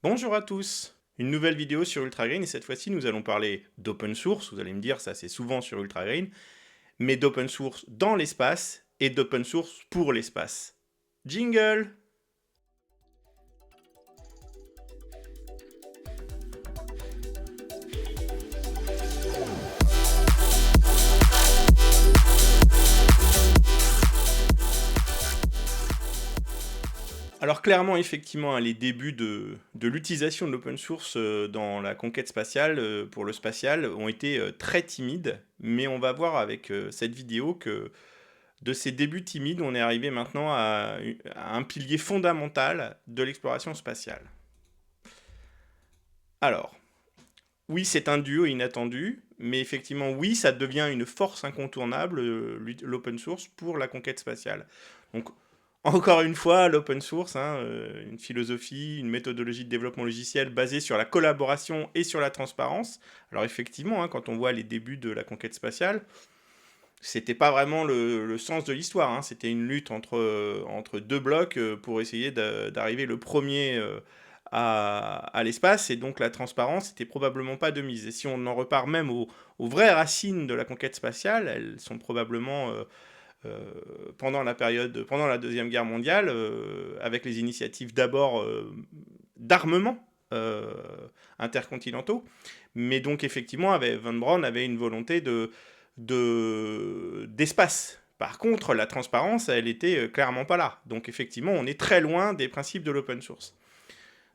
Bonjour à tous, une nouvelle vidéo sur UltraGreen et cette fois-ci nous allons parler d'open source, vous allez me dire ça c'est souvent sur UltraGreen, mais d'open source dans l'espace et d'open source pour l'espace. Jingle! Alors clairement, effectivement, hein, les débuts de l'utilisation de l'open source dans la conquête spatiale, pour le spatial, ont été très timides, mais on va voir avec cette vidéo que de ces débuts timides, on est arrivé maintenant à un pilier fondamental de l'exploration spatiale. Alors, oui, c'est un duo inattendu, mais effectivement, oui, ça devient une force incontournable, l'open source, pour la conquête spatiale. Donc, encore une fois, l'open source, hein, une philosophie, une méthodologie de développement logiciel basée sur la collaboration et sur la transparence. Alors effectivement, hein, quand on voit les débuts de la conquête spatiale, c'était pas vraiment le sens de l'histoire, hein. C'était une lutte entre deux blocs pour essayer d'arriver le premier à l'espace, et donc la transparence était probablement pas de mise. Et si on en repart même aux vraies racines de la conquête spatiale, elles sont probablement pendant la Deuxième Guerre mondiale, avec les initiatives d'abord d'armement euh, intercontinentaux, mais donc effectivement, Von Braun avait une volonté d'espace. Par contre, la transparence, elle était clairement pas là. Donc effectivement, on est très loin des principes de l'open source.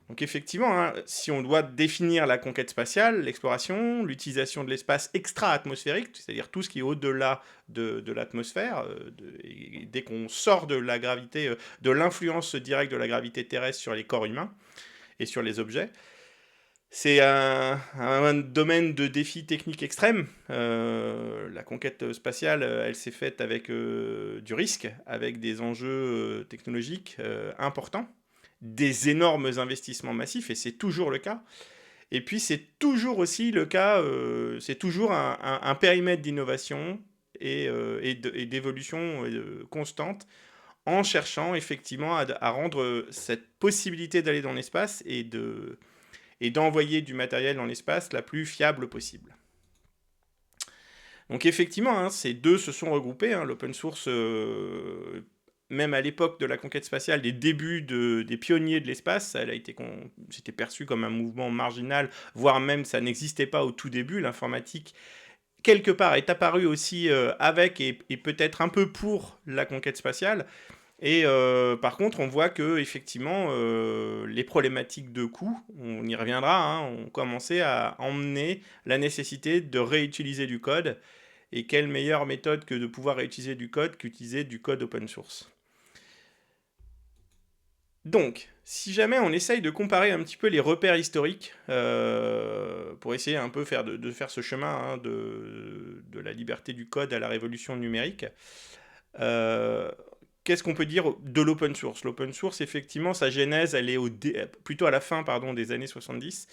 Donc effectivement, hein, si on doit définir la conquête spatiale, l'exploration, l'utilisation de l'espace extra-atmosphérique, c'est-à-dire tout ce qui est au-delà de l'atmosphère, et dès qu'on sort de la gravité, de l'influence directe de la gravité terrestre sur les corps humains et sur les objets, c'est un domaine de défi technique extrême. La conquête spatiale, elle s'est faite avec du risque, avec des enjeux technologiques importants, des énormes investissements massifs, et c'est toujours le cas. Et puis c'est toujours aussi le cas, c'est toujours un périmètre d'innovation et d'évolution constante, en cherchant effectivement à rendre cette possibilité d'aller dans l'espace et d'envoyer du matériel dans l'espace la plus fiable possible. Donc effectivement, hein, ces deux se sont regroupés, hein, l'open source, même à l'époque de la conquête spatiale, des débuts des pionniers de l'espace, c'était perçu comme un mouvement marginal, voire même ça n'existait pas au tout début. L'informatique, quelque part, est apparue aussi avec et peut-être un peu pour la conquête spatiale. Et par contre, on voit que effectivement, les problématiques de coût, on y reviendra, hein, ont commencé à emmener la nécessité de réutiliser du code. Et quelle meilleure méthode que de pouvoir réutiliser du code qu'utiliser du code open source. Donc, si jamais on essaye de comparer un petit peu les repères historiques, pour essayer un peu de faire ce chemin, hein, de la liberté du code à la révolution numérique, euh, qu'est-ce qu'on peut dire de l'open source? L'open source, effectivement, sa genèse, elle est plutôt à la fin, pardon, des années 70,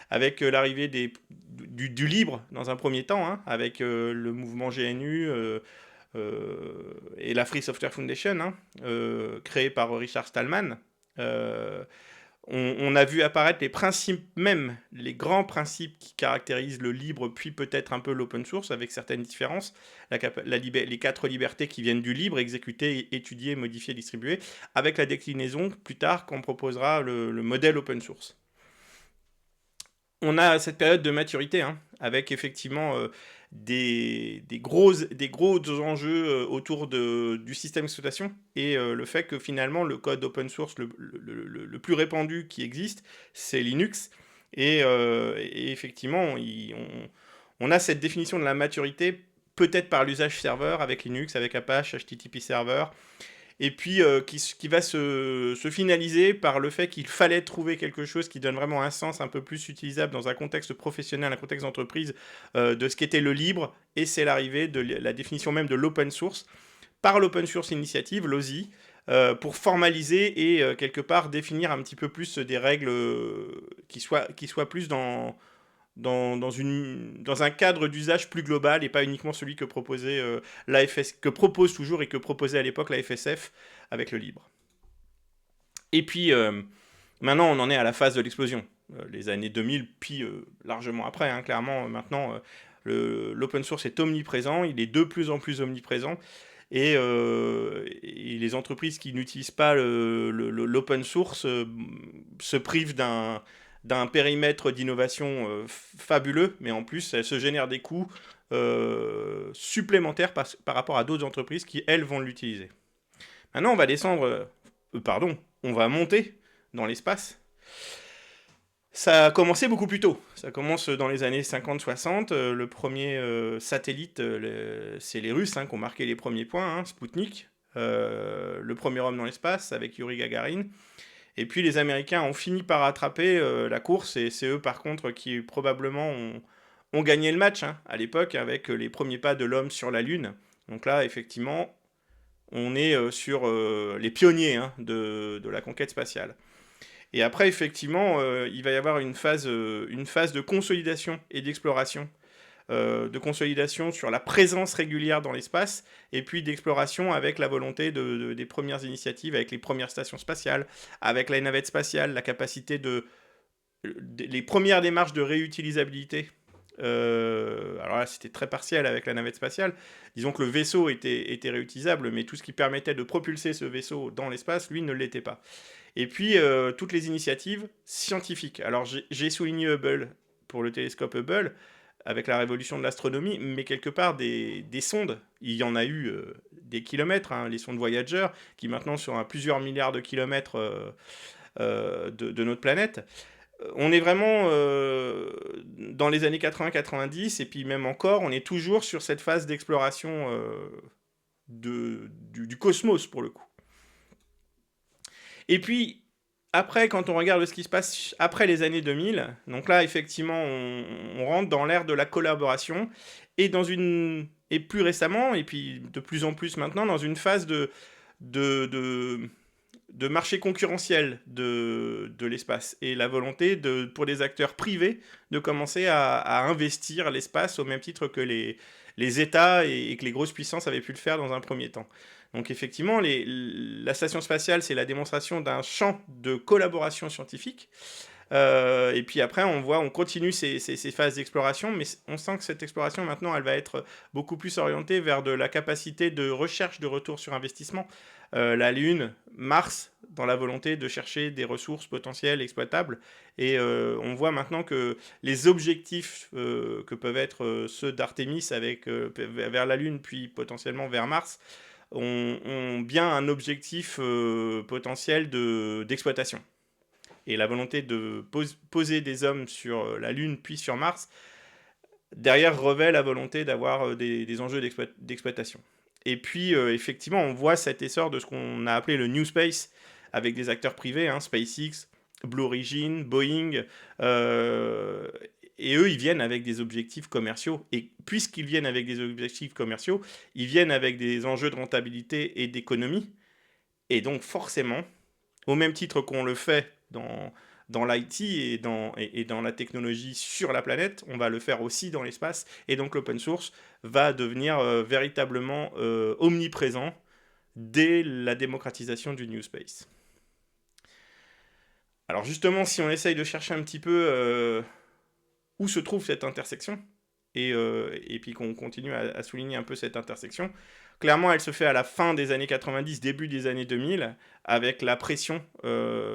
avec l'arrivée du libre dans un premier temps, hein, avec le mouvement GNU et la Free Software Foundation, hein, créée par Richard Stallman. Euh, on a vu apparaître les principes même, les grands principes qui caractérisent le libre, puis peut-être un peu l'open source, avec certaines différences. Les quatre libertés qui viennent du libre, exécuter, étudier, modifier, distribuer, avec la déclinaison plus tard qu'on proposera le modèle open source. On a cette période de maturité, hein, avec effectivement des gros enjeux autour du système d'exploitation, et le fait que finalement le code open source le plus répandu qui existe, c'est Linux. Et effectivement, on a cette définition de la maturité, peut-être par l'usage serveur avec Linux, avec Apache, HTTP Server, et puis qui va se finaliser par le fait qu'il fallait trouver quelque chose qui donne vraiment un sens un peu plus utilisable dans un contexte professionnel, un contexte d'entreprise, de ce qu'était le libre, et c'est l'arrivée de la définition même de l'open source par l'Open Source Initiative, l'OSI, pour formaliser et quelque part définir un petit peu plus des règles qui soient plus dans un cadre d'usage plus global, et pas uniquement celui que proposait que propose toujours et que proposait à l'époque la FSF avec le libre. Et puis, Maintenant, on en est à la phase de l'explosion. Les années 2000, puis largement après, hein, clairement, maintenant, l'open source est omniprésent, il est de plus en plus omniprésent, et les entreprises qui n'utilisent pas l'open source se privent d'un périmètre d'innovation fabuleux, mais en plus, elles se génèrent des coûts supplémentaires par rapport à d'autres entreprises qui, elles, vont l'utiliser. Maintenant, on va descendre, pardon, on va monter dans l'espace. Ça a commencé beaucoup plus tôt. Ça commence dans les années 50-60. Le premier satellite, c'est les Russes qui ont marqué les premiers points, Sputnik. Le premier homme dans l'espace avec Yuri Gagarin. Et puis les Américains ont fini par rattraper la course, et c'est eux par contre qui probablement ont gagné le match à l'époque avec les premiers pas de l'homme sur la Lune. Donc là, effectivement, on est sur les pionniers de la conquête spatiale. Et après, effectivement, il va y avoir une phase de consolidation et d'exploration. De consolidation sur la présence régulière dans l'espace, et puis d'exploration avec la volonté des premières initiatives, avec les premières stations spatiales, avec la navette spatiale, la capacité les premières démarches de réutilisabilité. Alors là, c'était très partiel avec la navette spatiale. Disons que le vaisseau était réutilisable, mais tout ce qui permettait de propulser ce vaisseau dans l'espace, lui, ne l'était pas. Et puis, toutes les initiatives scientifiques. Alors, j'ai souligné Hubble pour le télescope Hubble, avec la révolution de l'astronomie, mais quelque part, des sondes, il y en a eu des kilomètres, les sondes Voyager, qui maintenant sont à plusieurs milliards de kilomètres de notre planète. On est vraiment dans les années 80-90, et puis même encore, on est toujours sur cette phase d'exploration du cosmos, pour le coup. Et puis, après, quand on regarde ce qui se passe après les années 2000, donc là, effectivement, on rentre dans l'ère de la collaboration, et plus récemment, et puis de plus en plus maintenant, dans une phase de, de, de marché concurrentiel de l'espace, et la volonté pour des acteurs privés de commencer à investir l'espace au même titre que les États et que les grosses puissances avaient pu le faire dans un premier temps. Donc effectivement, la station spatiale, c'est la démonstration d'un champ de collaboration scientifique. Et puis après, on continue ces phases d'exploration, mais on sent que cette exploration, maintenant, elle va être beaucoup plus orientée vers de la capacité de recherche de retour sur investissement. La Lune, Mars, dans la volonté de chercher des ressources potentielles exploitables. Et on voit maintenant que les objectifs que peuvent être ceux d'Artemis vers la Lune, puis potentiellement vers Mars, ont bien un objectif potentiel d'exploitation. Et la volonté de poser des hommes sur la Lune puis sur Mars, derrière revêt la volonté d'avoir des enjeux d'exploitation. Et puis, effectivement, on voit cet essor de ce qu'on a appelé le New Space, avec des acteurs privés, SpaceX, Blue Origin, Boeing, et eux, ils viennent avec des objectifs commerciaux. Et puisqu'ils viennent avec des objectifs commerciaux, ils viennent avec des enjeux de rentabilité et d'économie. Et donc, forcément, au même titre qu'on le fait dans l'IT et dans la technologie sur la planète, on va le faire aussi dans l'espace. Et donc l'open source va devenir véritablement omniprésent dès la démocratisation du New Space. Alors justement, si on essaye de chercher un petit peu où se trouve cette intersection, et puis qu'on continue à souligner un peu cette intersection, clairement, elle se fait à la fin des années 90, début des années 2000, avec la pression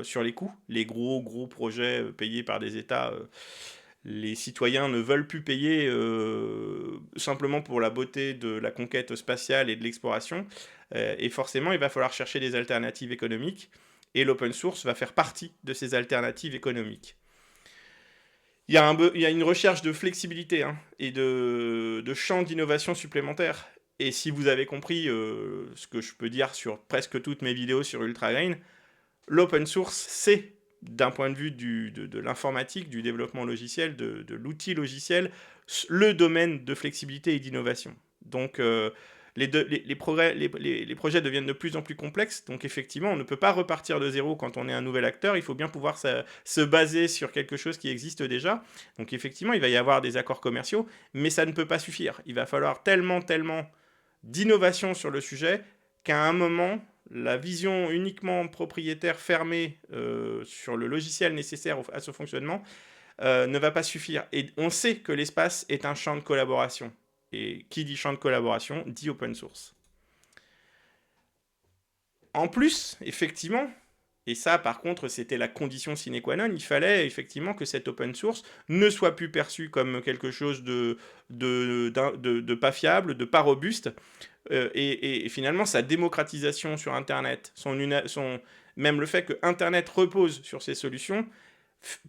sur les coûts. Les gros projets payés par des États, les citoyens ne veulent plus payer simplement pour la beauté de la conquête spatiale et de l'exploration. Et forcément, il va falloir chercher des alternatives économiques, et l'open source va faire partie de ces alternatives économiques. Il y a une recherche de flexibilité et de champs d'innovation supplémentaires. Et si vous avez compris ce que je peux dire sur presque toutes mes vidéos sur UltraGreen, l'open source, c'est, d'un point de vue de l'informatique, du développement logiciel, de l'outil logiciel, le domaine de flexibilité et d'innovation. Donc les projets deviennent de plus en plus complexes, donc effectivement, on ne peut pas repartir de zéro quand on est un nouvel acteur, il faut bien pouvoir se baser sur quelque chose qui existe déjà. Donc effectivement, il va y avoir des accords commerciaux, mais ça ne peut pas suffire. Il va falloir tellement d'innovation sur le sujet qu'à un moment, la vision uniquement propriétaire fermée sur le logiciel nécessaire à ce fonctionnement ne va pas suffire. Et on sait que l'espace est un champ de collaboration. Et qui dit champ de collaboration dit open source. En plus, effectivement, et ça par contre c'était la condition sine qua non, il fallait effectivement que cet open source ne soit plus perçu comme quelque chose de pas fiable, de pas robuste, et finalement sa démocratisation sur Internet, même le fait que Internet repose sur ces solutions,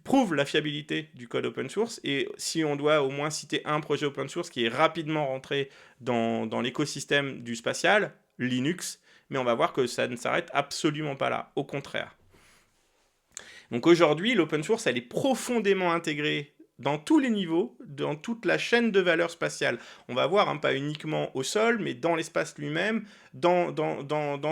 prouve la fiabilité du code open source. Et si on doit au moins citer un projet open source qui est rapidement rentré dans l'écosystème du spatial, Linux, mais on va voir que ça ne s'arrête absolument pas là, au contraire. Donc aujourd'hui, l'open source, elle est profondément intégrée dans tous les niveaux, dans toute la chaîne de valeur spatiale. On va voir, hein, pas uniquement au sol, mais dans l'espace lui-même, dans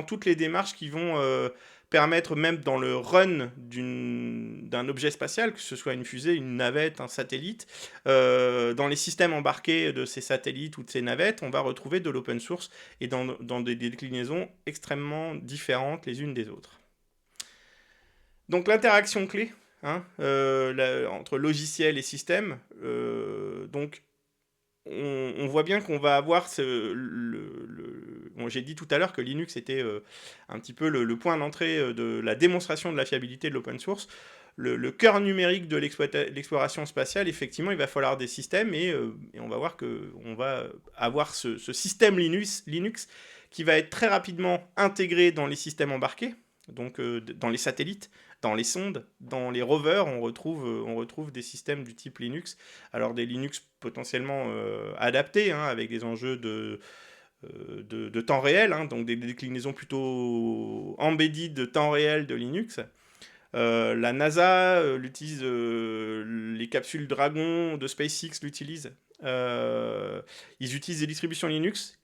toutes les démarches qui vont permettre, même dans le run d'un objet spatial, que ce soit une fusée, une navette, un satellite, dans les systèmes embarqués de ces satellites ou de ces navettes, on va retrouver de l'open source et dans des déclinaisons extrêmement différentes les unes des autres. Donc l'interaction clé, hein, entre logiciel et système, donc on voit bien qu'on va avoir bon, j'ai dit tout à l'heure que Linux était un petit peu le point d'entrée de la démonstration de la fiabilité de l'open source. Le cœur numérique de l'exploration spatiale, effectivement, il va falloir des systèmes, et on va voir qu'on va avoir ce système Linux qui va être très rapidement intégré dans les systèmes embarqués, donc dans les satellites, dans les sondes, dans les rovers, on retrouve des systèmes du type Linux. Alors des Linux potentiellement adaptés, hein, avec des enjeux de temps réel, hein, donc des déclinaisons plutôt embedded de temps réel de Linux. La NASA l'utilise, les capsules Dragon de SpaceX l'utilisent. Ils utilisent des distributions Linux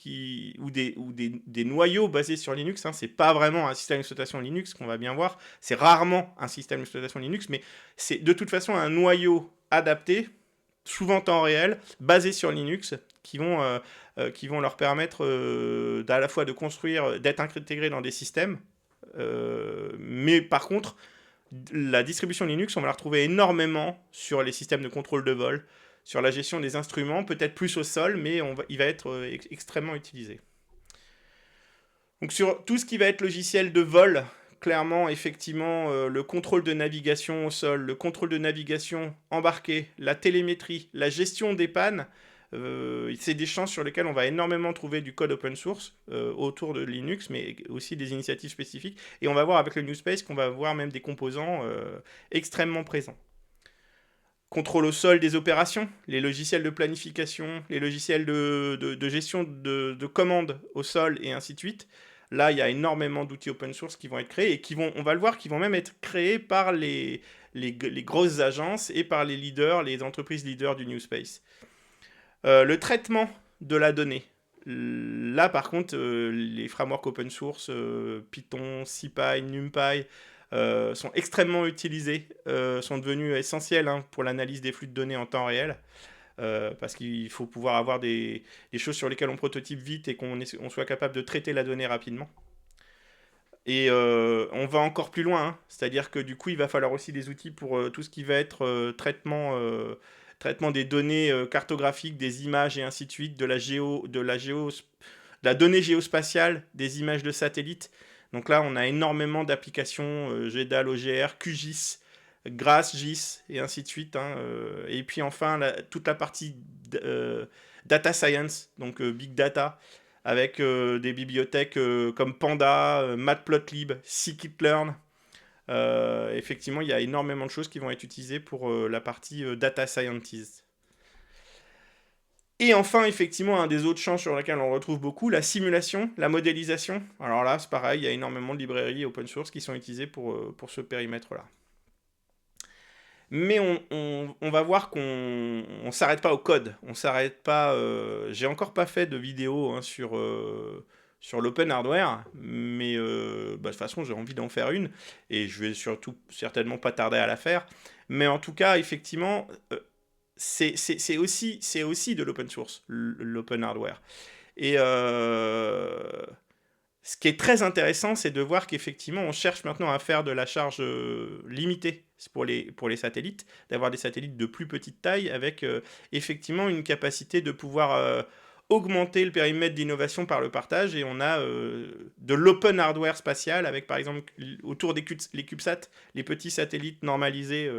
ou des noyaux basés sur Linux, hein. C'est pas vraiment un système d'exploitation Linux qu'on va bien voir, c'est rarement un système d'exploitation Linux, mais c'est de toute façon un noyau adapté, souvent temps réel, basé sur Linux, qui vont leur permettre à la fois de construire, d'être intégrés dans des systèmes, mais par contre la distribution Linux, on va la retrouver énormément sur les systèmes de contrôle de vol, sur la gestion des instruments, peut-être plus au sol, mais il va être extrêmement utilisé. Donc sur tout ce qui va être logiciel de vol, clairement, effectivement, le contrôle de navigation au sol, le contrôle de navigation embarqué, la télémétrie, la gestion des pannes, c'est des champs sur lesquels on va énormément trouver du code open source autour de Linux, mais aussi des initiatives spécifiques. Et on va voir avec le NewSpace qu'on va avoir même des composants extrêmement présents. Contrôle au sol des opérations, les logiciels de planification, les logiciels de gestion de commandes au sol, et ainsi de suite. Là, il y a énormément d'outils open source qui vont être créés, et on va le voir, qui vont même être créés par les grosses agences et par les leaders, les entreprises leaders du NewSpace. Le traitement de la donnée. Là, par contre, les frameworks open source, Python, SciPy, NumPy, sont extrêmement utilisés, sont devenus essentiels, hein, pour l'analyse des flux de données en temps réel, parce qu'il faut pouvoir avoir des choses sur lesquelles on prototype vite et qu'on soit capable de traiter la donnée rapidement. Et on va encore plus loin, hein, c'est-à-dire que du coup, il va falloir aussi des outils pour tout ce qui va être traitement des données cartographiques, des images et ainsi de suite, de la donnée géospatiale, des images de satellites. Donc là, on a énormément d'applications, GEDAL, OGR, QGIS, GRASS-GIS, et ainsi de suite, hein, et puis enfin, toute la partie data science, donc big data, avec des bibliothèques comme Panda, Matplotlib, Scikit-learn. Effectivement, il y a énormément de choses qui vont être utilisées pour la partie data scientist. Et enfin, effectivement, un des autres champs sur lesquels on retrouve beaucoup, la simulation, la modélisation. Alors là, c'est pareil, il y a énormément de librairies open source qui sont utilisées pour ce périmètre-là. Mais on va voir qu'on ne s'arrête pas au code. On s'arrête pas. J'ai encore pas fait de vidéo, hein, sur l'open hardware, mais de toute façon, j'ai envie d'en faire une, et je vais surtout certainement pas tarder à la faire. Mais en tout cas, effectivement, c'est aussi de l'open source, l'open hardware. Et Ce qui est très intéressant, c'est de voir qu'effectivement, on cherche maintenant à faire de la charge limitée pour les satellites, d'avoir des satellites de plus petite taille avec effectivement une capacité de pouvoir augmenter le périmètre d'innovation par le partage. Et on a de l'open hardware spatial avec par exemple autour des les CubeSats, les petits satellites normalisés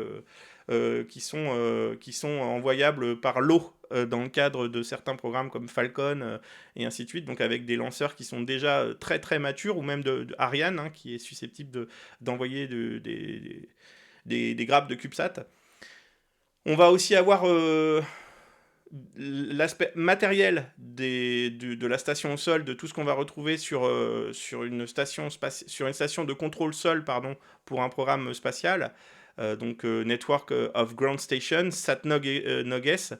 qui sont envoyables par l'eau dans le cadre de certains programmes comme Falcon et ainsi de suite, donc avec des lanceurs qui sont déjà très très matures, ou même de Ariane, hein, qui est susceptible d'envoyer des grappes de CubeSat. On va aussi avoir l'aspect matériel de la station au sol, de tout ce qu'on va retrouver sur une station de contrôle sol, pardon, pour un programme spatial. Donc Network of Ground Station, SatNOG-S.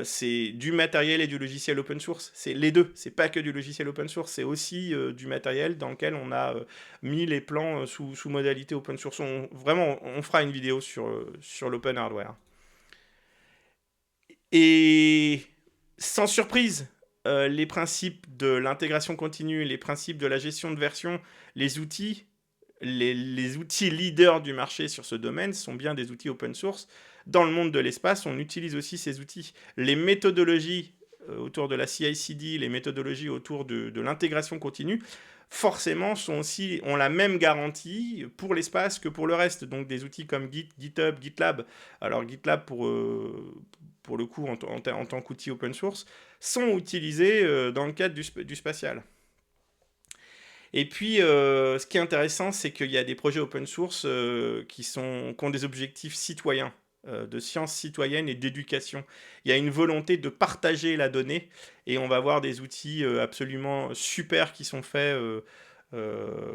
C'est du matériel et du logiciel open source. C'est les deux. C'est pas que du logiciel open source, c'est aussi du matériel dans lequel on a mis les plans sous modalité open source. On fera une vidéo sur l'open hardware. Et sans surprise, les principes de l'intégration continue, les principes de la gestion de version, les outils, les outils leaders du marché sur ce domaine sont bien des outils open source. Dans le monde de l'espace, on utilise aussi ces outils. Les méthodologies autour de la CI/CD, les méthodologies autour de l'intégration continue, forcément ont la même garantie pour l'espace que pour le reste. Donc des outils comme Git, GitHub, GitLab. Alors GitLab pour le coup en tant qu'outil open source sont utilisés dans le cadre du spatial. Et puis, ce qui est intéressant, c'est qu'il y a des projets open source qui ont des objectifs citoyens, de sciences citoyennes et d'éducation. Il y a une volonté de partager la donnée, et on va voir des outils absolument super qui sont faits,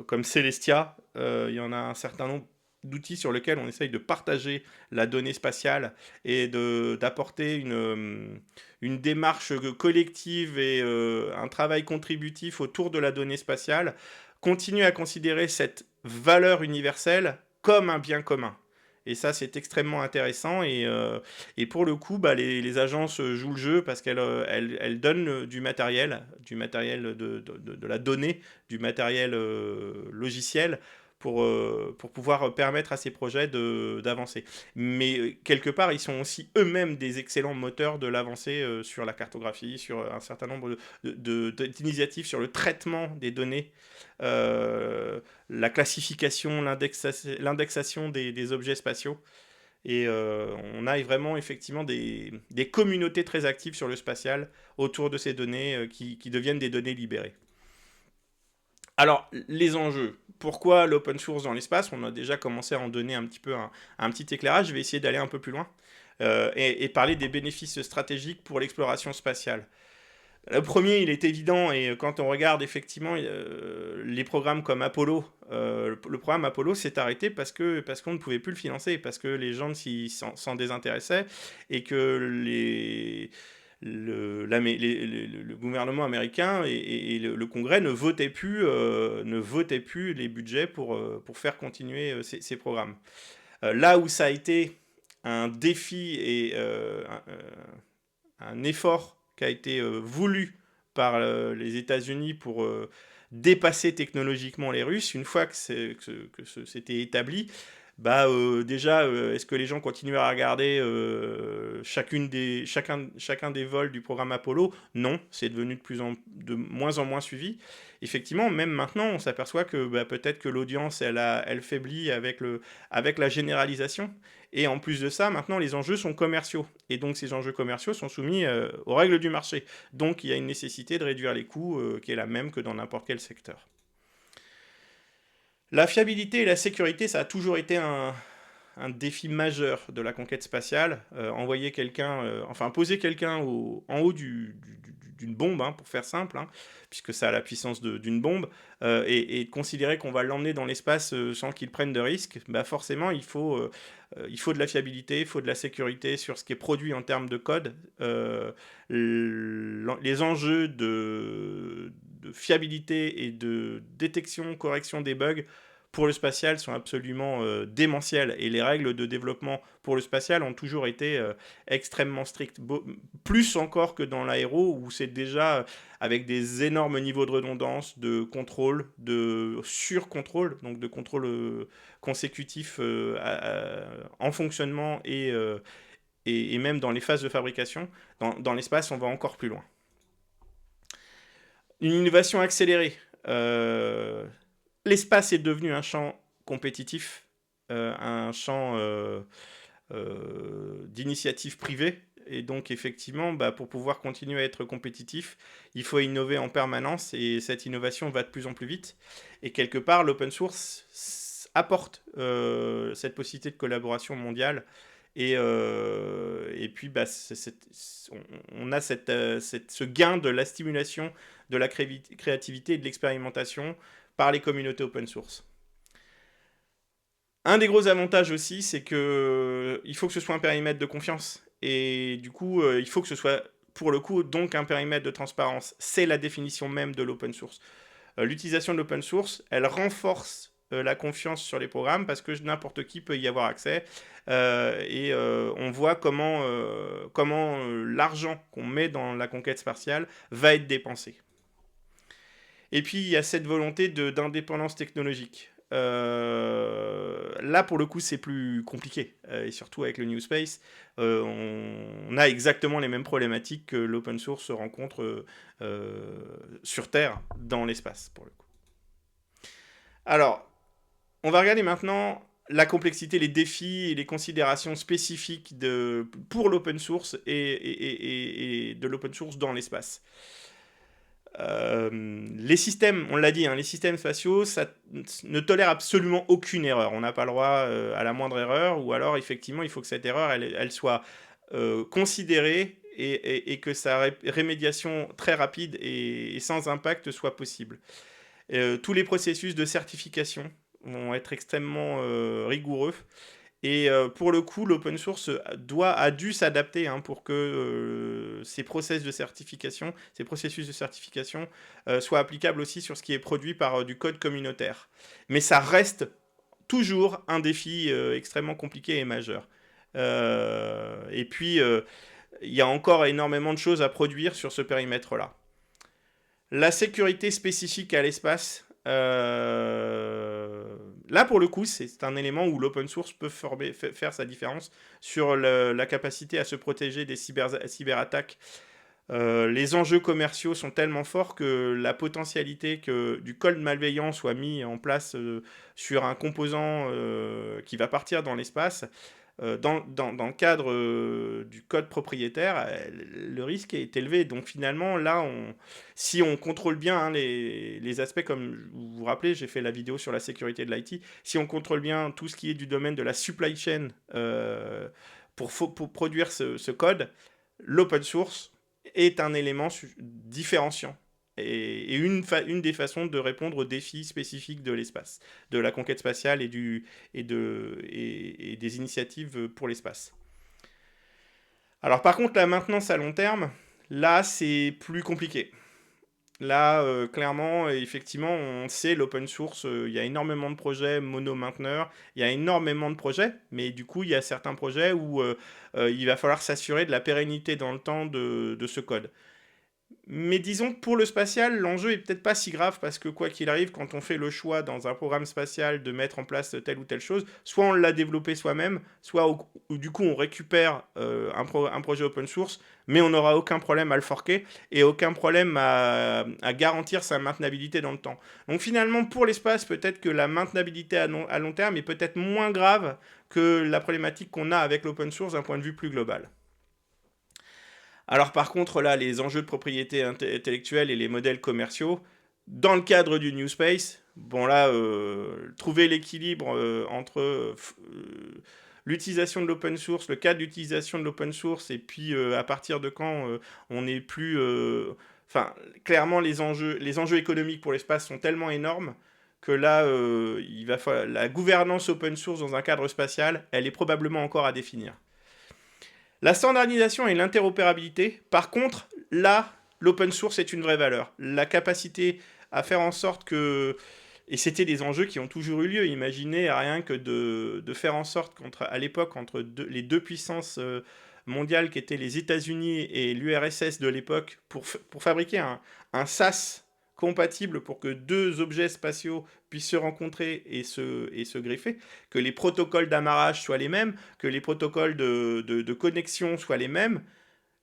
comme Celestia. Il y en a un certain nombre d'outils sur lesquels on essaye de partager la donnée spatiale et d'apporter une démarche collective et un travail contributif autour de la donnée spatiale, continue à considérer cette valeur universelle comme un bien commun. Et ça, c'est extrêmement intéressant. Et pour le coup, bah, les agences jouent le jeu parce qu'elles donnent du matériel de la donnée, du matériel logiciel pour pouvoir permettre à ces projets d'avancer. Mais quelque part, ils sont aussi eux-mêmes des excellents moteurs de l'avancée sur la cartographie, sur un certain nombre d'initiatives sur le traitement des données, la classification, l'indexation des objets spatiaux. Et on a vraiment effectivement des communautés très actives sur le spatial autour de ces données qui deviennent des données libérées. Alors, les enjeux. Pourquoi l'open source dans l'espace? On a déjà commencé à en donner un petit peu un petit éclairage. Je vais essayer d'aller un peu plus loin et parler des bénéfices stratégiques pour l'exploration spatiale. Le premier, il est évident, et quand on regarde effectivement les programmes comme Apollo, le programme Apollo s'est arrêté parce qu'on ne pouvait plus le financer, parce que les gens s'en désintéressaient, et que le gouvernement américain et le Congrès ne votaient plus les budgets pour faire continuer ces programmes. Là où ça a été un défi et un effort qui a été voulu par les États-Unis pour dépasser technologiquement les Russes, une fois que c'était établi, bah déjà, est-ce que les gens continuent à regarder chacun des vols du programme Apollo? Non, c'est devenu de moins en moins suivi. Effectivement, même maintenant, on s'aperçoit que bah, peut-être que l'audience, elle faiblit avec la généralisation. Et en plus de ça, maintenant, les enjeux sont commerciaux. Et donc, ces enjeux commerciaux sont soumis aux règles du marché. Donc, il y a une nécessité de réduire les coûts qui est la même que dans n'importe quel secteur. La fiabilité et la sécurité, ça a toujours été un défi majeur de la conquête spatiale. Envoyer quelqu'un, enfin poser quelqu'un en haut d'une bombe, hein, pour faire simple, hein, puisque ça a la puissance d'une bombe, et considérer qu'on va l'emmener dans l'espace sans qu'il prenne de risques, bah forcément il faut de la fiabilité, il faut de la sécurité sur ce qui est produit en termes de code. Les enjeux de fiabilité et de détection, correction des bugs pour le spatial sont absolument démentielles, et les règles de développement pour le spatial ont toujours été extrêmement strictes, plus encore que dans l'aéro, où c'est déjà avec des énormes niveaux de redondance, de contrôle, de surcontrôle, donc de contrôle consécutif en fonctionnement et même dans les phases de fabrication. Dans l'espace, on va encore plus loin. Une innovation accélérée. L'espace est devenu un champ compétitif, un champ d'initiative privée. Et donc, effectivement, pour pouvoir continuer à être compétitif, il faut innover en permanence, et cette innovation va de plus en plus vite. Et quelque part, l'open source apporte cette possibilité de collaboration mondiale. Et puis, on a ce gain de la stimulation de la créativité et de l'expérimentation par les communautés open source. Un des gros avantages aussi, c'est que il faut que ce soit un périmètre de confiance. Et du coup, il faut que ce soit, pour le coup, donc un périmètre de transparence. C'est la définition même de l'open source. L'utilisation de l'open source, elle renforce la confiance sur les programmes, parce que n'importe qui peut y avoir accès. On voit comment l'argent qu'on met dans la conquête spatiale va être dépensé. Et puis, il y a cette volonté d'indépendance technologique. Là, pour le coup, c'est plus compliqué. Et surtout avec le New Space, on a exactement les mêmes problématiques que l'open source rencontre sur Terre, dans l'espace, pour le coup. Alors, on va regarder maintenant la complexité, les défis et les considérations spécifiques pour l'open source et de l'open source dans l'espace. Les systèmes, on l'a dit, les systèmes spatiaux, ça ne tolère absolument aucune erreur. On n'a pas le droit à la moindre erreur, ou alors effectivement, il faut que cette erreur, elle soit considérée et que sa rémédiation très rapide et sans impact soit possible. Tous les processus de certification vont être extrêmement rigoureux. Et pour le coup, l'open source a dû s'adapter pour que ces processus de certification soient applicables aussi sur ce qui est produit par du code communautaire. Mais ça reste toujours un défi extrêmement compliqué et majeur. Et puis, il y a encore énormément de choses à produire sur ce périmètre-là. La sécurité spécifique à l'espace, là pour le coup, c'est un élément où l'open source peut faire sa différence sur la capacité à se protéger des cyberattaques. Les enjeux commerciaux sont tellement forts que la potentialité que du code malveillant soit mis en place sur un composant qui va partir dans l'espace, dans le cadre du code propriétaire, le risque est élevé. Donc finalement, là, si on contrôle bien les aspects, comme vous vous rappelez, j'ai fait la vidéo sur la sécurité de l'IT, si on contrôle bien tout ce qui est du domaine de la supply chain pour produire ce code, l'open source est un élément différenciant. Et une des façons de répondre aux défis spécifiques de l'espace, de la conquête spatiale et des initiatives pour l'espace. Alors par contre, la maintenance à long terme, là c'est plus compliqué. Là, clairement, effectivement, on sait, l'open source, il y a énormément de projets mono-mainteneurs, il y a énormément de projets, mais du coup, il y a certains projets où il va falloir s'assurer de la pérennité dans le temps de ce code. Mais disons que pour le spatial, l'enjeu est peut-être pas si grave, parce que quoi qu'il arrive, quand on fait le choix dans un programme spatial de mettre en place telle ou telle chose, soit on l'a développé soi-même, soit du coup on récupère un projet open source, mais on n'aura aucun problème à le forker et aucun problème à garantir sa maintenabilité dans le temps. Donc finalement, pour l'espace, peut-être que la maintenabilité à long terme est peut-être moins grave que la problématique qu'on a avec l'open source d'un point de vue plus global. Alors par contre, là, les enjeux de propriété intellectuelle et les modèles commerciaux, dans le cadre du New Space, bon là, trouver l'équilibre entre l'utilisation de l'open source, le cadre d'utilisation de l'open source, et puis à partir de quand on n'est plus... clairement, les enjeux économiques pour l'espace sont tellement énormes que là, il va falloir, la gouvernance open source dans un cadre spatial, elle est probablement encore à définir. La standardisation et l'interopérabilité, par contre, là, l'open source est une vraie valeur. La capacité à faire en sorte que Et c'était des enjeux qui ont toujours eu lieu. Imaginez rien que de faire en sorte à l'époque, entre les deux puissances mondiales qui étaient les États-Unis et l'URSS de l'époque, pour fabriquer un SAS compatible pour que deux objets spatiaux puissent se rencontrer et se greffer, que les protocoles d'amarrage soient les mêmes, que les protocoles de connexion soient les mêmes.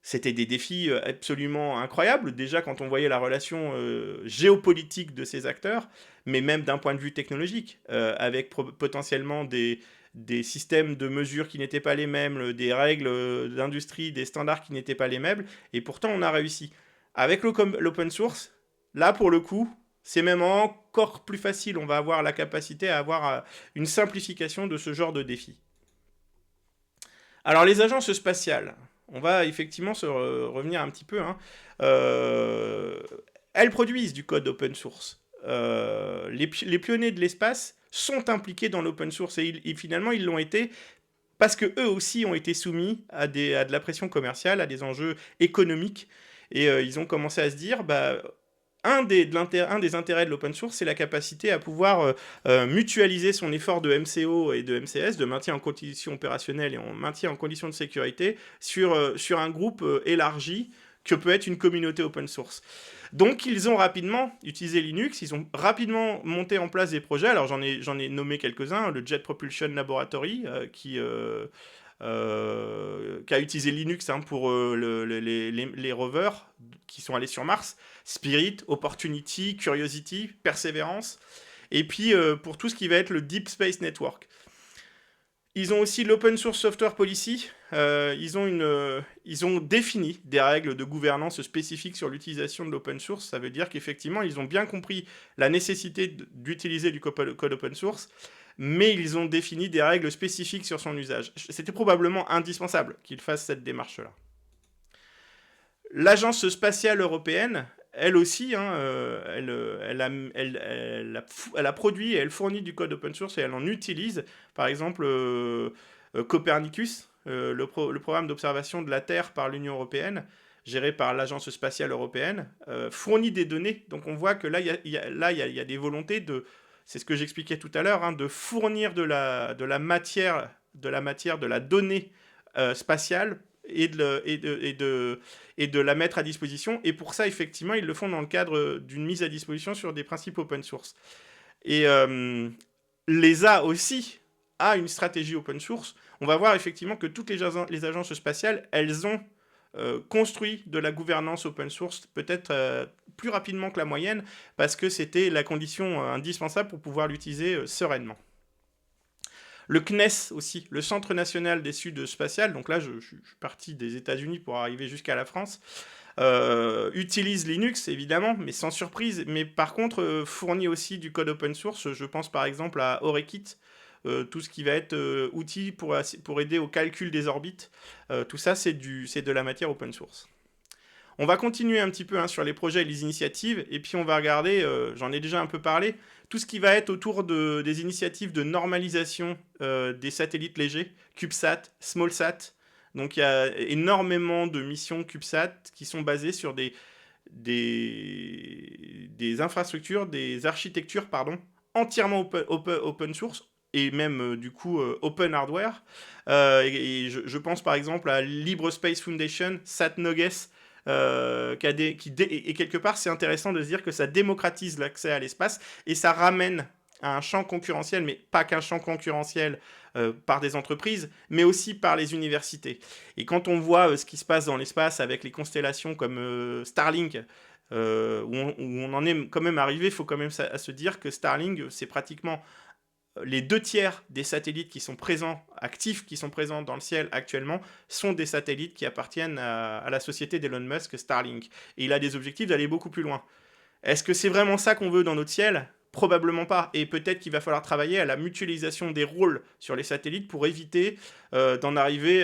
C'était des défis absolument incroyables, déjà quand on voyait la relation géopolitique de ces acteurs, mais même d'un point de vue technologique, avec potentiellement des systèmes de mesure qui n'étaient pas les mêmes, des règles d'industrie, des standards qui n'étaient pas les mêmes, et pourtant on a réussi. Avec l'open source, là pour le coup, c'est même encore plus facile, on va avoir la capacité à avoir une simplification de ce genre de défis. Alors les agences spatiales, on va effectivement revenir un petit peu, hein. Euh, Elles produisent du code open source. Les pionniers de l'espace sont impliqués dans l'open source et finalement ils l'ont été parce que eux aussi ont été soumis à de la pression commerciale, à des enjeux économiques et ils ont commencé à se dire bah un des intérêts de l'open source, c'est la capacité à pouvoir mutualiser son effort de MCO et de MCS, de maintien en conditions opérationnelles et en maintien en conditions de sécurité, sur un groupe élargi que peut être une communauté open source. Donc ils ont rapidement utilisé Linux, ils ont rapidement monté en place des projets. Alors j'en ai nommé quelques-uns, le Jet Propulsion Laboratory, qui a utilisé Linux pour les rovers qui sont allés sur Mars, Spirit, Opportunity, Curiosity, Perseverance, et puis pour tout ce qui va être le Deep Space Network. Ils ont aussi l'Open Source Software Policy. Ils ont défini des règles de gouvernance spécifiques sur l'utilisation de l'open source. Ça veut dire qu'effectivement, ils ont bien compris la nécessité d'utiliser du code open source, mais ils ont défini des règles spécifiques sur son usage. C'était probablement indispensable qu'ils fassent cette démarche-là. L'Agence spatiale européenne, elle aussi, hein, elle a produit et elle fournit du code open source et elle en utilise. Par exemple, Copernicus, le programme d'observation de la Terre par l'Union européenne, géré par l'Agence spatiale européenne, fournit des données. Donc on voit que là, il y a des volontés c'est ce que j'expliquais tout à l'heure, hein, de fournir de la matière, de la donnée spatiale et de la mettre à disposition. Et pour ça, effectivement, ils le font dans le cadre d'une mise à disposition sur des principes open source. Et l'ESA aussi a une stratégie open source. On va voir effectivement que toutes les agences spatiales, elles ont construit de la gouvernance open source peut-être plus rapidement que la moyenne parce que c'était la condition indispensable pour pouvoir l'utiliser sereinement. Le CNES aussi, le Centre national d'études spatiales, donc là je suis parti des États-Unis pour arriver jusqu'à la France, utilise Linux évidemment, mais sans surprise, mais par contre fournit aussi du code open source. Je pense par exemple à Orekit, tout ce qui va être outils pour aider au calcul des orbites. Tout ça c'est de la matière open source. On va continuer un petit peu hein, sur les projets et les initiatives, et puis on va regarder, j'en ai déjà un peu parlé, tout ce qui va être autour des initiatives de normalisation des satellites légers, CubeSat, SmallSat. Donc il y a énormément de missions CubeSat qui sont basées sur des infrastructures, des architectures, pardon, entièrement open source, et même du coup open hardware. Et je pense par exemple à LibreSpace Foundation, SatNoges, et quelque part c'est intéressant de se dire que ça démocratise l'accès à l'espace et ça ramène à un champ concurrentiel, mais pas qu'un champ concurrentiel par des entreprises, mais aussi par les universités. Et quand on voit ce qui se passe dans l'espace avec les constellations comme Starlink, où on en est quand même arrivé, il faut quand même à se dire que Starlink, c'est pratiquement les 2 tiers des satellites qui sont présents, actifs, qui sont présents dans le ciel actuellement, sont des satellites qui appartiennent à la société d'Elon Musk, Starlink. Et il a des objectifs d'aller beaucoup plus loin. Est-ce que c'est vraiment ça qu'on veut dans notre ciel ? Probablement pas. Et peut-être qu'il va falloir travailler à la mutualisation des rôles sur les satellites pour éviter d'en arriver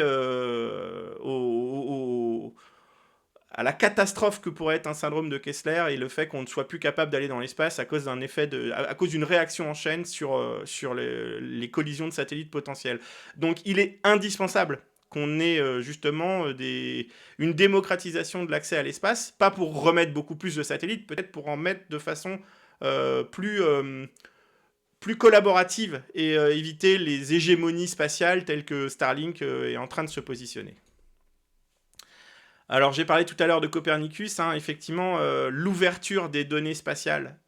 à la catastrophe que pourrait être un syndrome de Kessler et le fait qu'on ne soit plus capable d'aller dans l'espace à cause à cause d'une réaction en chaîne sur les collisions de satellites potentiels. Donc il est indispensable qu'on ait justement une démocratisation de l'accès à l'espace, pas pour remettre beaucoup plus de satellites, peut-être pour en mettre de façon plus collaborative et éviter les hégémonies spatiales telles que Starlink est en train de se positionner. Alors j'ai parlé tout à l'heure de Copernicus, hein, effectivement, l'ouverture des données spatiales.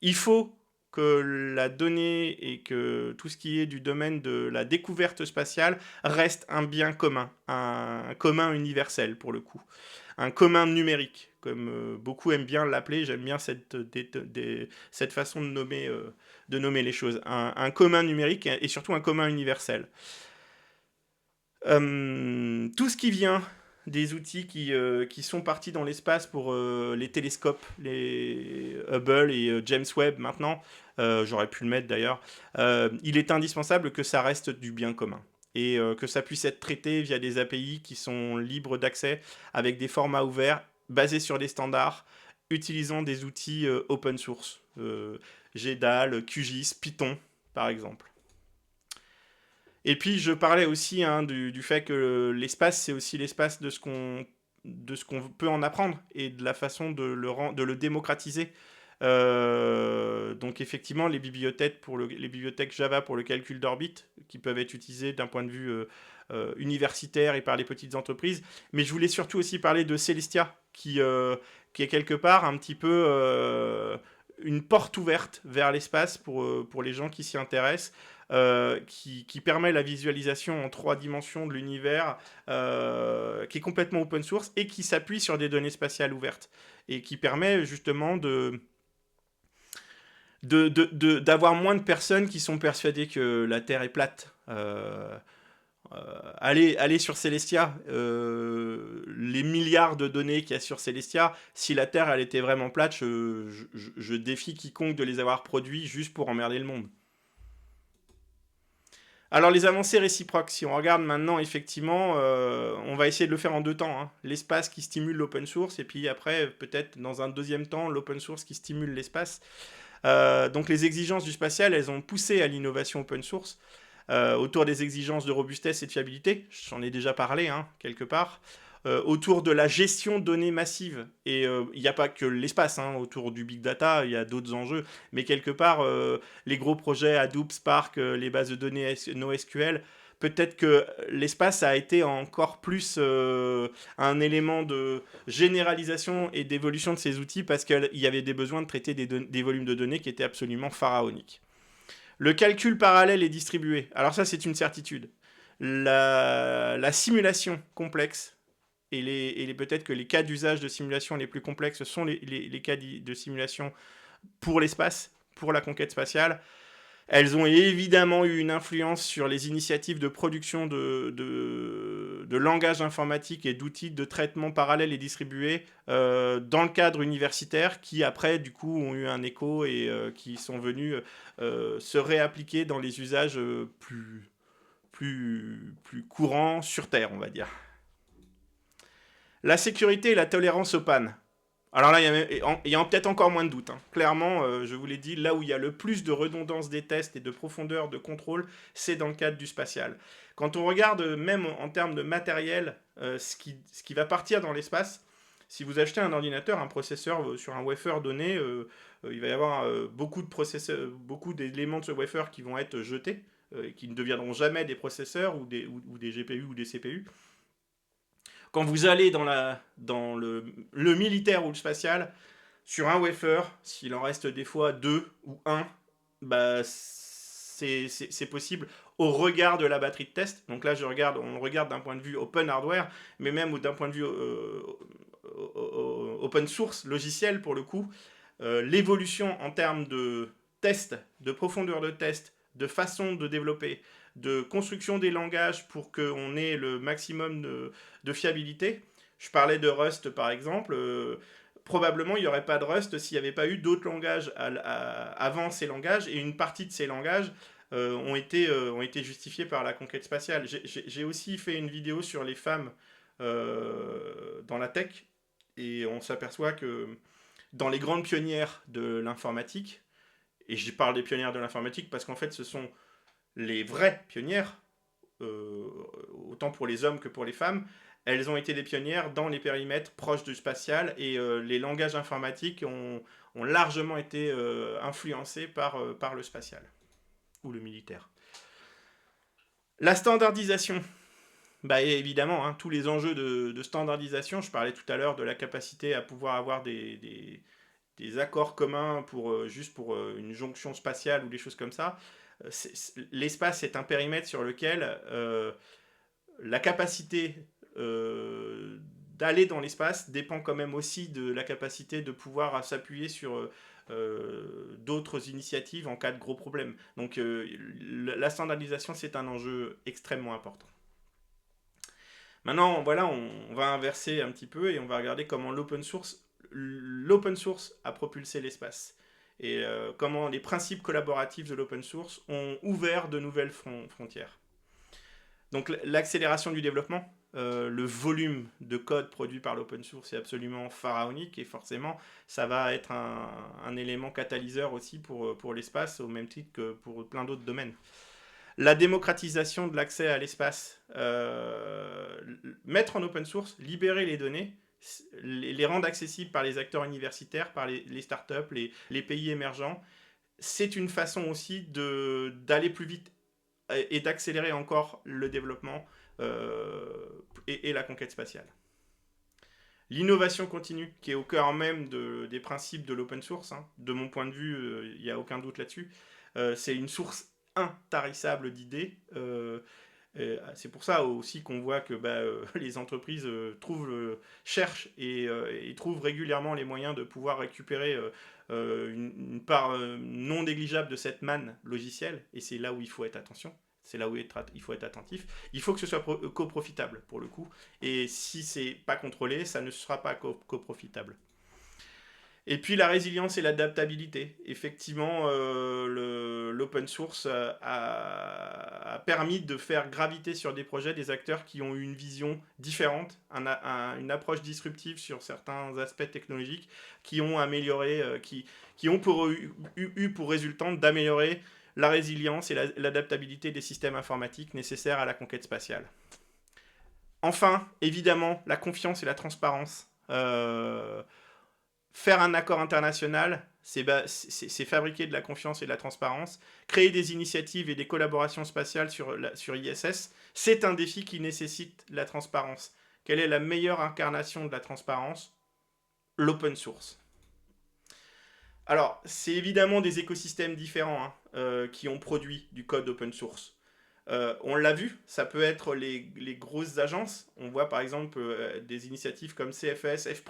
Il faut que la donnée et que tout ce qui est du domaine de la découverte spatiale reste un bien commun, un commun universel pour le coup, un commun numérique, comme beaucoup aiment bien l'appeler. J'aime bien cette façon de nommer les choses, un commun numérique et surtout un commun universel. Tout ce qui vient des outils qui sont partis dans l'espace pour les télescopes, les Hubble et James Webb maintenant, j'aurais pu le mettre d'ailleurs, il est indispensable que ça reste du bien commun et que ça puisse être traité via des API qui sont libres d'accès avec des formats ouverts basés sur des standards utilisant des outils open source, GDAL, QGIS, Python par exemple. Et puis je parlais aussi du fait que l'espace, c'est aussi l'espace de ce qu'on peut en apprendre et de la façon de le démocratiser. Donc effectivement, les bibliothèques Java pour le calcul d'orbite, qui peuvent être utilisées d'un point de vue universitaire et par les petites entreprises. Mais je voulais surtout aussi parler de Celestia, qui est quelque part un petit peu une porte ouverte vers l'espace pour les gens qui s'y intéressent. Qui permet la visualisation en 3 dimensions de l'univers, qui est complètement open source et qui s'appuie sur des données spatiales ouvertes et qui permet justement d'avoir moins de personnes qui sont persuadées que la Terre est plate. Allez sur Celestia, les milliards de données qu'il y a sur Celestia, si la Terre elle était vraiment plate, je défie quiconque de les avoir produits juste pour emmerder le monde. Alors les avancées réciproques, si on regarde maintenant, effectivement, on va essayer de le faire en 2 temps, hein. L'espace qui stimule l'open source, et puis après, peut-être dans un deuxième temps, l'open source qui stimule l'espace. Donc les exigences du spatial, elles ont poussé à l'innovation open source, autour des exigences de robustesse et de fiabilité, j'en ai déjà parlé, hein, quelque part, autour de la gestion de données massives. Et il n'y a pas que l'espace, hein, autour du big data, il y a d'autres enjeux. Mais quelque part, les gros projets Hadoop, Spark, les bases de données NoSQL, peut-être que l'espace a été encore plus un élément de généralisation et d'évolution de ces outils parce qu'il y avait des besoins de traiter des volumes de données qui étaient absolument pharaoniques. Le calcul parallèle et distribué. Alors ça, c'est une certitude. La simulation complexe et peut-être que les cas d'usage de simulation les plus complexes sont les cas de simulation pour l'espace, pour la conquête spatiale. Elles ont évidemment eu une influence sur les initiatives de production de langages informatiques et d'outils de traitement parallèles et distribués dans le cadre universitaire qui après du coup ont eu un écho et qui sont venus se réappliquer dans les usages plus courants sur Terre, on va dire. La sécurité et la tolérance aux pannes. Alors là, il y a peut-être encore moins de doutes, hein. Clairement, je vous l'ai dit, là où il y a le plus de redondance des tests et de profondeur de contrôle, c'est dans le cadre du spatial. Quand on regarde même en termes de matériel, ce qui va partir dans l'espace, si vous achetez un ordinateur, un processeur sur un wafer donné, il va y avoir beaucoup d'éléments de ce wafer qui vont être jetés, qui ne deviendront jamais des processeurs ou des GPU ou des CPU. Quand vous allez dans le militaire ou le spatial, sur un wafer, s'il en reste des fois 2 ou 1, bah, c'est possible au regard de la batterie de test. Donc là, on regarde d'un point de vue open hardware, mais même d'un point de vue open source logiciel pour le coup. L'évolution en termes de test, de profondeur de test, de façon de développer, de construction des langages pour qu'on ait le maximum de fiabilité. Je parlais de Rust par exemple. Probablement il n'y aurait pas de Rust s'il n'y avait pas eu d'autres langages avant ces langages, et une partie de ces langages ont été justifiés par la conquête spatiale. J'ai aussi fait une vidéo sur les femmes dans la tech, et on s'aperçoit que dans les grandes pionnières de l'informatique, et je parle des pionnières de l'informatique parce qu'en fait ce sont les vraies pionnières, autant pour les hommes que pour les femmes, elles ont été des pionnières dans les périmètres proches du spatial, et les langages informatiques ont largement été influencés par le spatial ou le militaire. La standardisation. Bah, évidemment, hein, tous les enjeux de standardisation, je parlais tout à l'heure de la capacité à pouvoir avoir des accords communs juste pour une jonction spatiale ou des choses comme ça. L'espace est un périmètre sur lequel la capacité d'aller dans l'espace dépend quand même aussi de la capacité de pouvoir s'appuyer sur d'autres initiatives en cas de gros problèmes. Donc la standardisation, c'est un enjeu extrêmement important. Maintenant, voilà, on va inverser un petit peu et on va regarder comment l'open source a propulsé l'espace. Et comment les principes collaboratifs de l'open source ont ouvert de nouvelles frontières. Donc l'accélération du développement, le volume de code produit par l'open source est absolument pharaonique, et forcément ça va être un élément catalyseur aussi pour l'espace, au même titre que pour plein d'autres domaines. La démocratisation de l'accès à l'espace, mettre en open source, libérer les données, les rendre accessibles par les acteurs universitaires, par les startups, les pays émergents, c'est une façon aussi d'aller plus vite et d'accélérer encore le développement et la conquête spatiale. L'innovation continue, qui est au cœur même des principes de l'open source, hein. De mon point de vue, il n'y a aucun doute là-dessus. C'est une source intarissable d'idées. C'est pour ça aussi qu'on voit que les entreprises cherchent et trouvent régulièrement les moyens de pouvoir récupérer une part non négligeable de cette manne logicielle, et c'est là où il faut être attention. C'est là où il faut être attentif. Il faut que ce soit coprofitable pour le coup, et si c'est pas contrôlé, ça ne sera pas coprofitable. Et puis la résilience et l'adaptabilité. Effectivement, l'open source a permis de faire graviter sur des projets des acteurs qui ont eu une vision différente, une approche disruptive sur certains aspects technologiques, qui ont amélioré, qui ont eu pour résultante d'améliorer la résilience et l'adaptabilité des systèmes informatiques nécessaires à la conquête spatiale. Enfin, évidemment, la confiance et la transparence. Faire un accord international, c'est fabriquer de la confiance et de la transparence. Créer des initiatives et des collaborations spatiales sur ISS, c'est un défi qui nécessite la transparence. Quelle est la meilleure incarnation de la transparence ? L'open source. Alors, c'est évidemment des écosystèmes différents qui ont produit du code open source. On l'a vu, ça peut être les grosses agences. On voit par exemple des initiatives comme CFS, F',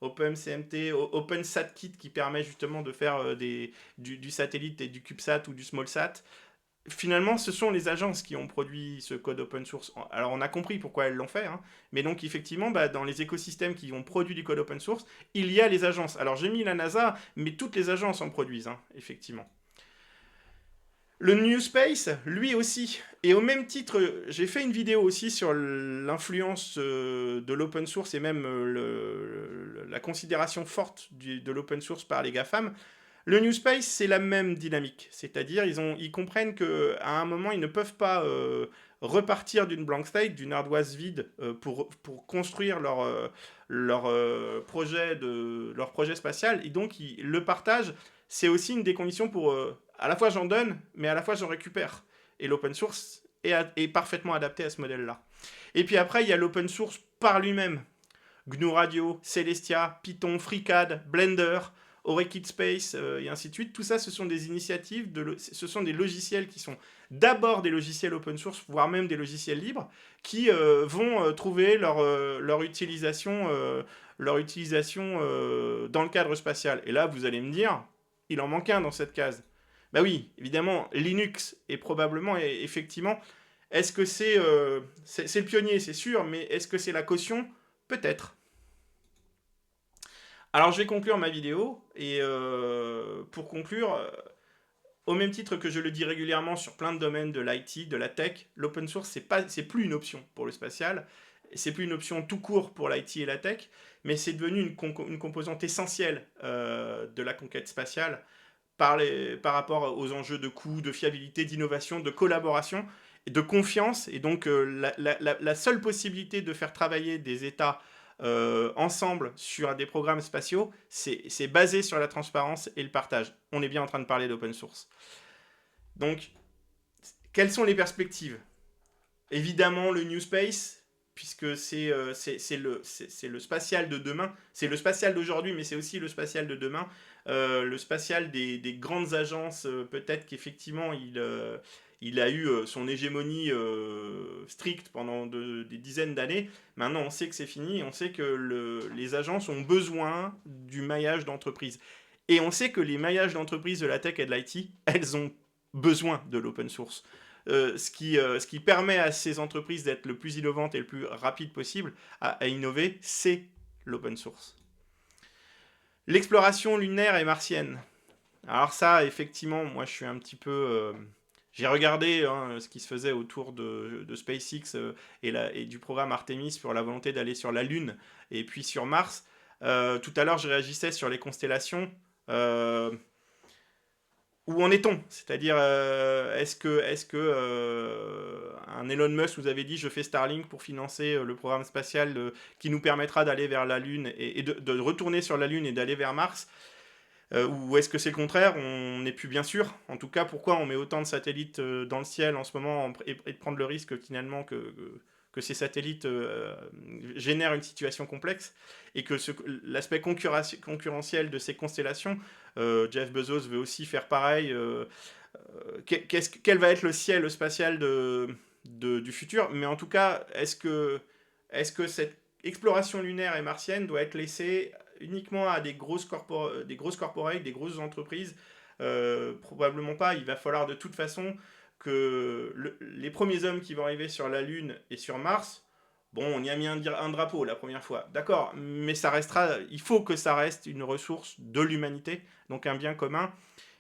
OpenCMT, OpenSatKit qui permet justement de faire du satellite et du CubeSat ou du SmallSat. Finalement, ce sont les agences qui ont produit ce code open source. Alors, on a compris pourquoi elles l'ont fait, hein. Mais donc, effectivement, dans les écosystèmes qui ont produit du code open source, il y a les agences. Alors, j'ai mis la NASA, mais toutes les agences en produisent, hein, effectivement. Le New Space, lui aussi, et au même titre, j'ai fait une vidéo aussi sur l'influence de l'open source et même la considération forte de l'open source par les GAFAM. Le New Space, c'est la même dynamique, c'est-à-dire ils comprennent qu'à un moment, ils ne peuvent pas repartir d'une blank state, d'une ardoise vide, pour construire leur projet spatial, et donc le partage, c'est aussi une des conditions pour... à la fois j'en donne, mais à la fois j'en récupère. Et l'open source est parfaitement adapté à ce modèle-là. Et puis après, il y a l'open source par lui-même. GNU Radio, Celestia, Python, FreeCAD, Blender, Orchid Space, et ainsi de suite. Tout ça, ce sont des initiatives, ce sont des logiciels qui sont d'abord des logiciels open source, voire même des logiciels libres, qui vont trouver leur utilisation dans le cadre spatial. Et là, vous allez me dire, il en manque un dans cette case. Bah oui, évidemment, Linux est probablement, effectivement, est-ce que c'est le pionnier, c'est sûr, mais est-ce que c'est la caution ? Peut-être. Alors je vais conclure ma vidéo, et pour conclure, au même titre que je le dis régulièrement sur plein de domaines de l'IT, de la tech, l'open source, c'est plus une option pour le spatial, c'est plus une option tout court pour l'IT et la tech, mais c'est devenu une composante essentielle de la conquête spatiale par rapport aux enjeux de coût, de fiabilité, d'innovation, de collaboration, de confiance. Et donc, la seule possibilité de faire travailler des États ensemble sur des programmes spatiaux, c'est basé sur la transparence et le partage. On est bien en train de parler d'open source. Donc, quelles sont les perspectives? Évidemment, le New Space, puisque c'est le spatial de demain. C'est le spatial d'aujourd'hui, mais c'est aussi le spatial de demain. Le spatial des grandes agences, peut-être qu'effectivement, il a eu son hégémonie stricte pendant des dizaines d'années. Maintenant, on sait que c'est fini. On sait que les agences ont besoin du maillage d'entreprise. Et on sait que les maillages d'entreprise de la tech et de l'IT, elles ont besoin de l'open source. Ce qui permet à ces entreprises d'être le plus innovantes et le plus rapide possible à innover, c'est l'open source. L'exploration lunaire et martienne. Alors ça, effectivement, moi je suis un petit peu... j'ai regardé ce qui se faisait autour de SpaceX et du programme Artemis pour la volonté d'aller sur la Lune et puis sur Mars. Tout à l'heure, je réagissais sur les constellations. Où en est-on? C'est-à-dire, un Elon Musk vous avait dit je fais Starlink pour financer le programme spatial qui nous permettra d'aller vers la Lune et de retourner sur la Lune et d'aller vers Mars? Ou est-ce que c'est le contraire? On n'est plus bien sûr. En tout cas, pourquoi on met autant de satellites dans le ciel en ce moment et de prendre le risque finalement que ces satellites génèrent une situation complexe et que l'aspect concurrentiel de ces constellations, Jeff Bezos veut aussi faire pareil. Quel va être le ciel spatial du futur? Mais en tout cas, est-ce que cette exploration lunaire et martienne doit être laissée uniquement à des grosses corporates, des grosses entreprises? Probablement pas. Il va falloir de toute façon que les premiers hommes qui vont arriver sur la Lune et sur Mars, bon, on y a mis un drapeau la première fois, d'accord, mais ça restera, il faut que ça reste une ressource de l'humanité, donc un bien commun,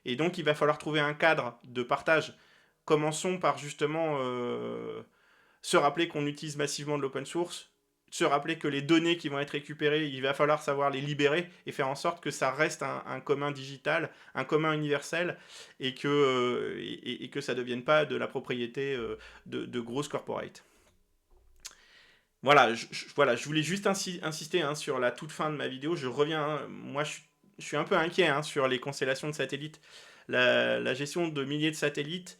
et donc il va falloir trouver un cadre de partage. Commençons par justement se rappeler qu'on utilise massivement de l'open source, se rappeler que les données qui vont être récupérées, il va falloir savoir les libérer et faire en sorte que ça reste un commun digital, un commun universel, et que ça ne devienne pas de la propriété de grosses corporates. Voilà, je voulais juste insister sur la toute fin de ma vidéo. Je reviens, moi je suis un peu inquiet sur les constellations de satellites. La gestion de milliers de satellites,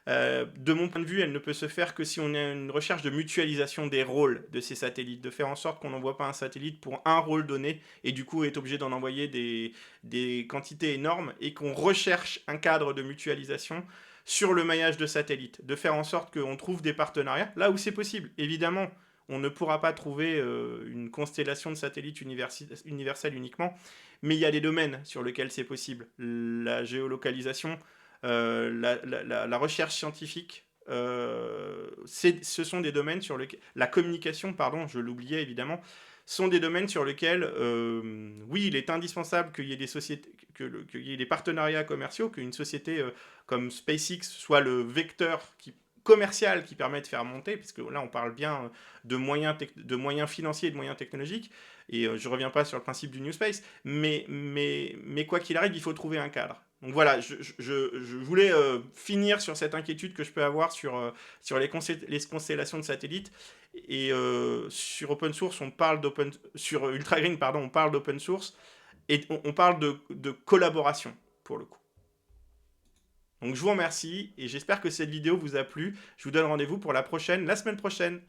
de mon point de vue, elle ne peut se faire que si on a une recherche de mutualisation des rôles de ces satellites, de faire en sorte qu'on n'envoie pas un satellite pour un rôle donné et du coup est obligé d'en envoyer des quantités énormes, et qu'on recherche un cadre de mutualisation sur le maillage de satellites, de faire en sorte qu'on trouve des partenariats là où c'est possible. Évidemment, on ne pourra pas trouver une constellation de satellites universelle uniquement, mais il y a des domaines sur lesquels c'est possible. La géolocalisation, la recherche scientifique, ce sont des domaines sur lesquels... La communication, pardon, je l'oubliais évidemment, sont des domaines sur lesquels, oui, il est indispensable qu'il y ait des sociétés, qu'il y ait des partenariats commerciaux, qu'une société comme SpaceX soit le vecteur commercial qui permet de faire monter, puisque là on parle bien de moyens financiers et de moyens technologiques, et je reviens pas sur le principe du New Space, mais quoi qu'il arrive, il faut trouver un cadre. Donc voilà, je voulais finir sur cette inquiétude que je peux avoir sur les constellations de satellites. Et sur open source, sur Ultra Green, pardon, on parle d'open source et on parle de collaboration pour le coup. Donc je vous remercie et j'espère que cette vidéo vous a plu. Je vous donne rendez-vous pour la semaine prochaine.